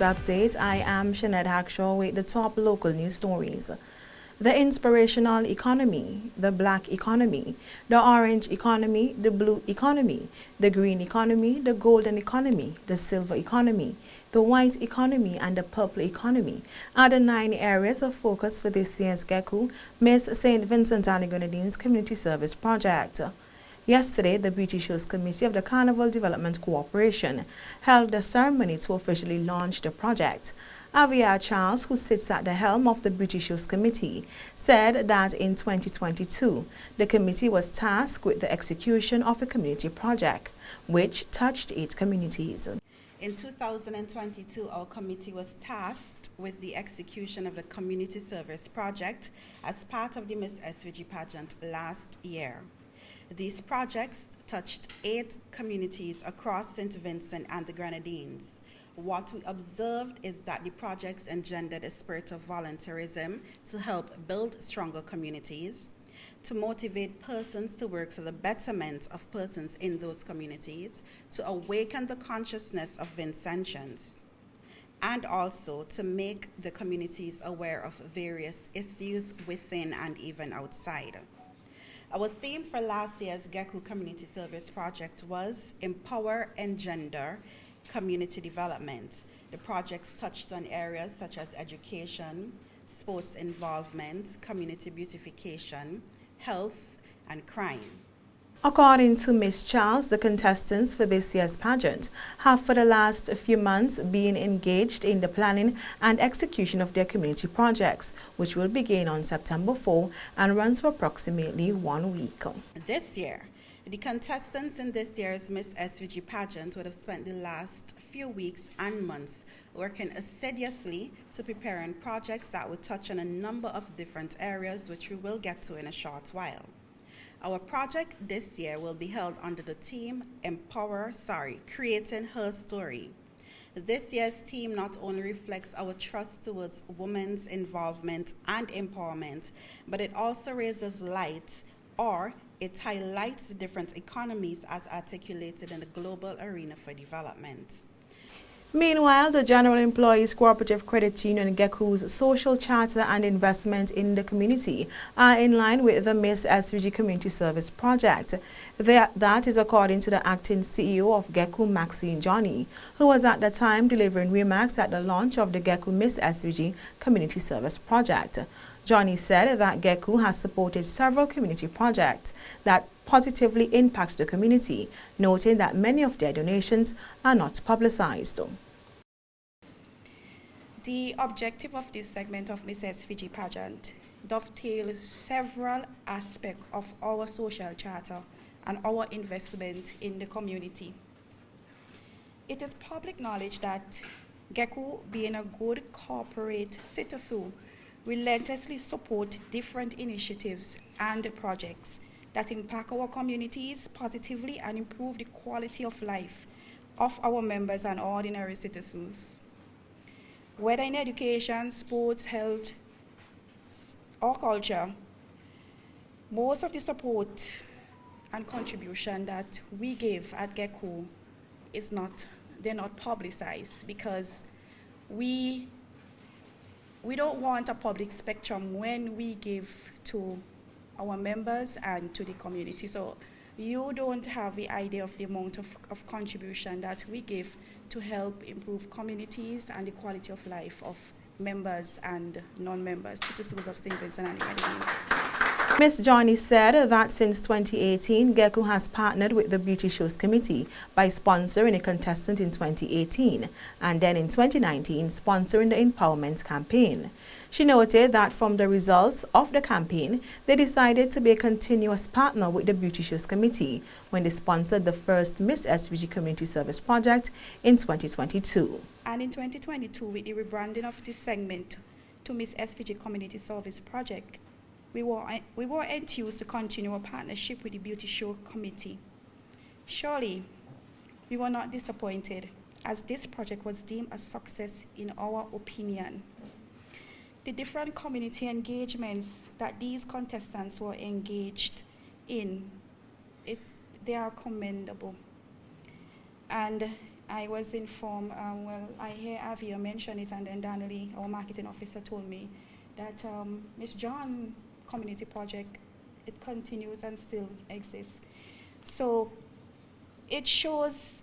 Update. I am Shanette Hackshaw with the top local news stories. The inspirational economy, the black economy, the orange economy, the blue economy, the green economy, the golden economy, the silver economy, the white economy, and the purple economy are the 9 areas of focus for this year's GECU Miss St. Vincent and the Grenadines Community Service Project. Yesterday, the Beauty Shows Committee of the Carnival Development Corporation held the ceremony to officially launch the project. Avia Charles, who sits at the helm of the Beauty Shows Committee, said that in 2022, the committee was tasked with the execution of a community project, which touched 8 communities. In 2022, our committee was tasked with the execution of the community service project as part of the Miss SVG pageant last year. These projects touched 8 communities across St. Vincent and the Grenadines. What we observed is that the projects engendered a spirit of volunteerism to help build stronger communities, to motivate persons to work for the betterment of persons in those communities, to awaken the consciousness of Vincentians, and also to make the communities aware of various issues within and even outside. Our theme for last year's GECU Community Service Project was Empower, Engender, Community Development. The projects touched on areas such as education, sports involvement, community beautification, health, and crime. According to Ms. Charles, the contestants for this year's pageant have for the last few months been engaged in the planning and execution of their community projects, which will begin on September 4 and runs for approximately 1 week. This year, the contestants in this year's Miss SVG pageant would have spent the last few weeks and months working assiduously to prepare on projects that would touch on a number of different areas, which we will get to in a short while. Our project this year will be held under the theme Creating Her Story. This year's theme not only reflects our trust towards women's involvement and empowerment, but it also raises light, or it highlights the different economies as articulated in the global arena for development. Meanwhile, the General Employees Cooperative Credit Union GECU's social charter and investment in the community are in line with the Miss SVG Community Service Project. That is according to the acting CEO of GECU, Maxine Johnny, who was at the time delivering remarks at the launch of the GECU Miss SVG Community Service Project. Johnny said that GECU has supported several community projects that positively impact the community, noting that many of their donations are not publicized. The objective of this segment of Miss SVG pageant dovetails several aspects of our social charter and our investment in the community. It is public knowledge that GECU, being a good corporate citizen, relentlessly support different initiatives and projects that impact our communities positively and improve the quality of life of our members and ordinary citizens. Whether in education, sports, health, or culture, most of the support and contribution that we give at GECU they're not publicized, because we don't want a public spectrum when we give to our members and to the community. So you don't have the idea of the amount of contribution that we give to help improve communities and the quality of life of members and non-members, citizens of St. Vincent and the Grenadines. Ms. Johnny said that since 2018, GECU has partnered with the Beauty Shows Committee by sponsoring a contestant in 2018 and then in 2019 sponsoring the Empowerment Campaign. She noted that from the results of the campaign, they decided to be a continuous partner with the Beauty Shows Committee when they sponsored the first Miss SVG Community Service Project in 2022. And in 2022, with the rebranding of this segment to Miss SVG Community Service Project, we were enthused to continue a partnership with the Beauty Show Committee. Surely, we were not disappointed, as this project was deemed a success in our opinion. The different community engagements that these contestants were engaged in, they are commendable. And I was informed, well, I hear Avia mention it, and then Donnelly, our marketing officer, told me that Miss John Community Project, it continues and still exists. So it shows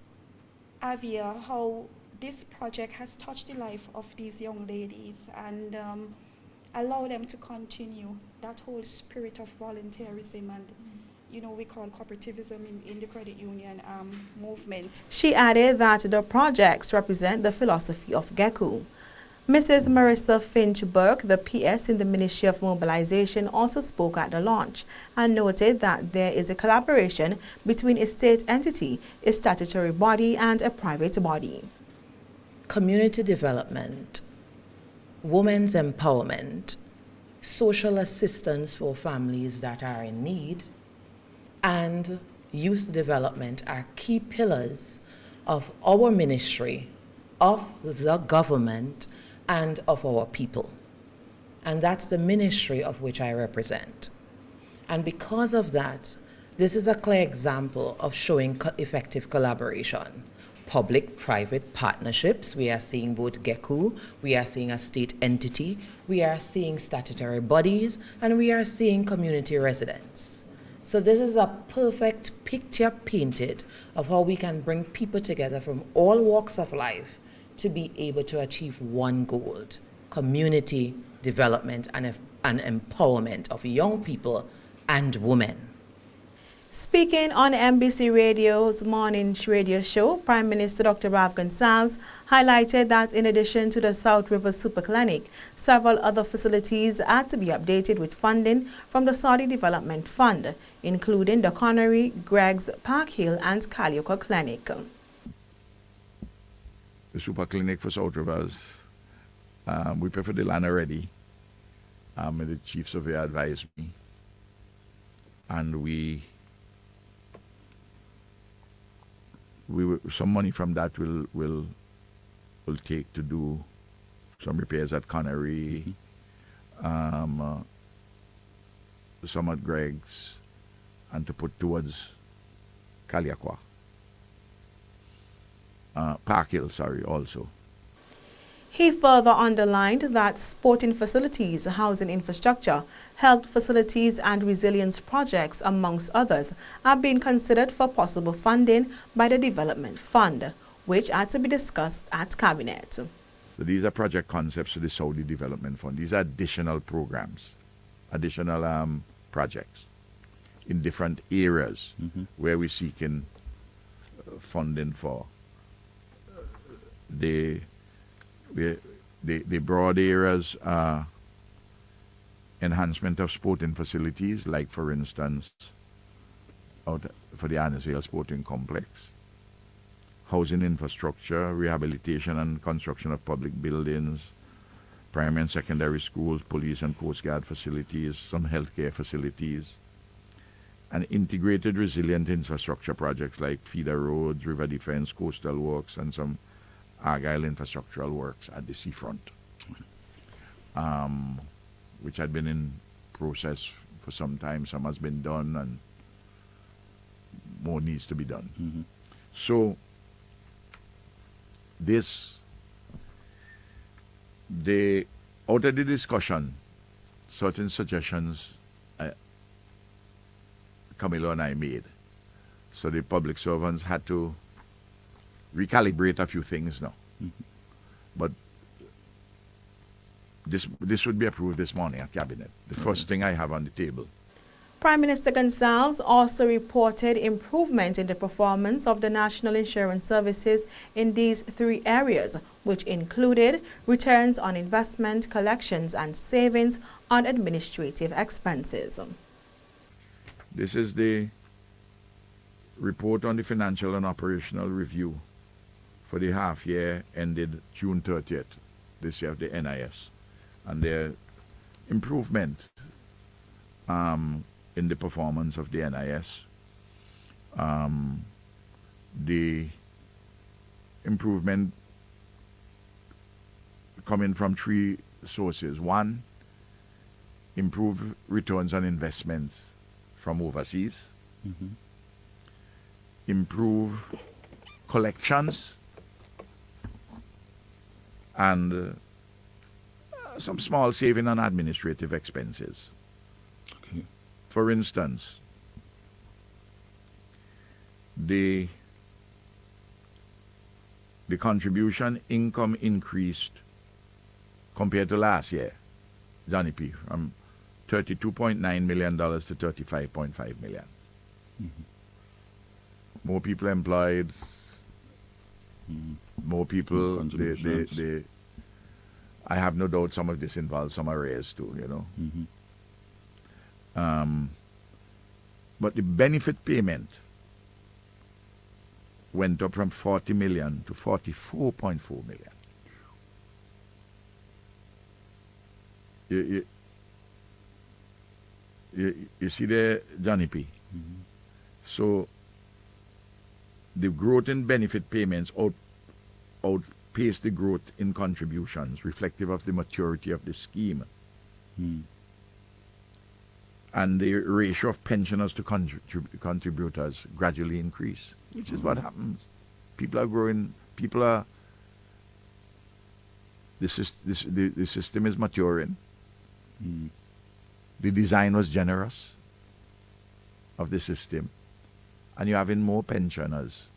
Avia how this project has touched the life of these young ladies and allow them to continue that whole spirit of volunteerism and we call cooperativism in the credit union movement. She added that the projects represent the philosophy of GECU. Mrs. Marissa Finch-Burke, the PS in the Ministry of Mobilization, also spoke at the launch and noted that there is a collaboration between a state entity, a statutory body, and a private body. Community development, women's empowerment, social assistance for families that are in need, and youth development are key pillars of our ministry, of the government, and of our people. And that's the ministry of which I represent. And because of that, this is a clear example of showing effective collaboration. Public-private partnerships, we are seeing both GECU, we are seeing a state entity, we are seeing statutory bodies, and we are seeing community residents. So this is a perfect picture painted of how we can bring people together from all walks of life to be able to achieve one goal: community development and empowerment of young people and women. Speaking on MBC Radio's morning radio show, Prime Minister Dr. Rav Gonsalves highlighted that in addition to the South River Super Clinic, several other facilities are to be updated with funding from the Saudi Development Fund, including the Connery, Greg's, Park Hill, and Kalioka Clinic. The Super Clinic for South Rivers, we prefer the land already. The Chief Surveyor advised me, and we some money from that will take to do some repairs at Connery, some at Greg's, and to put towards Kaliakwa. Park Hill, sorry, also. He further underlined that sporting facilities, housing infrastructure, health facilities and resilience projects, amongst others, are being considered for possible funding by the Development Fund, which are to be discussed at Cabinet. So these are project concepts for the Saudi Development Fund. These are additional programs, additional projects in different areas where we're seeking funding for. The broad areas are enhancement of sporting facilities, like for instance, out for the Annisvale Sporting Complex, housing infrastructure, rehabilitation and construction of public buildings, primary and secondary schools, police and coast guard facilities, some healthcare facilities, and integrated resilient infrastructure projects like feeder roads, river defense, coastal works, and some Argyle infrastructural works at the seafront, which had been in process for some time. Some has been done and more needs to be done. So out of the discussion, certain suggestions Camilo and I made. So the public servants had to recalibrate a few things now. But this would be approved this morning at Cabinet. The first thing I have on the table. Prime Minister Gonsalves also reported improvement in the performance of the National Insurance Services in these three areas, which included returns on investment, collections, and savings on administrative expenses. This is the report on the financial and operational review for the half year ended June 30th this year of the NIS, and their improvement in the performance of the NIS. The improvement coming from three sources. One, improve returns on investments from overseas. Improve collections and some small saving on administrative expenses. Okay. For instance, the contribution income increased compared to last year, Johnny P, from $32.9 million to $35.5 million. More people employed, more people, I have no doubt some of this involves some arrears too, you know. But the benefit payment went up from 40 million to 44.4 million. You see there, Johnny P? So the growth in benefit payments outpaced the growth in contributions, reflective of the maturity of the scheme. And the ratio of pensioners to contributors gradually increase, which is what happens. People are growing, the system is maturing. The design was generous of the system, and you're having more pensioners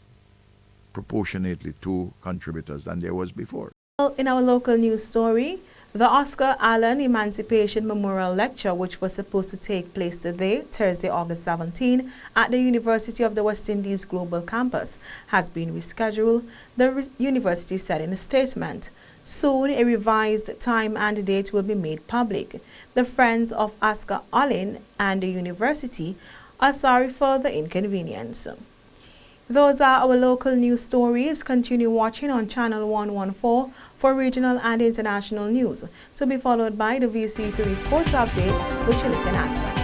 proportionately to contributors than there was before. In our local news story, the Oscar Allen Emancipation Memorial Lecture, which was supposed to take place today, Thursday, August 17, at the University of the West Indies Global Campus, has been rescheduled, the university said in a statement. Soon, a revised time and date will be made public. The Friends of Oscar Allen and the university are sorry for the inconvenience. Those are our local news stories. Continue watching on Channel 114 for regional and international news, to be followed by the VC3 Sports Update, which you listen at.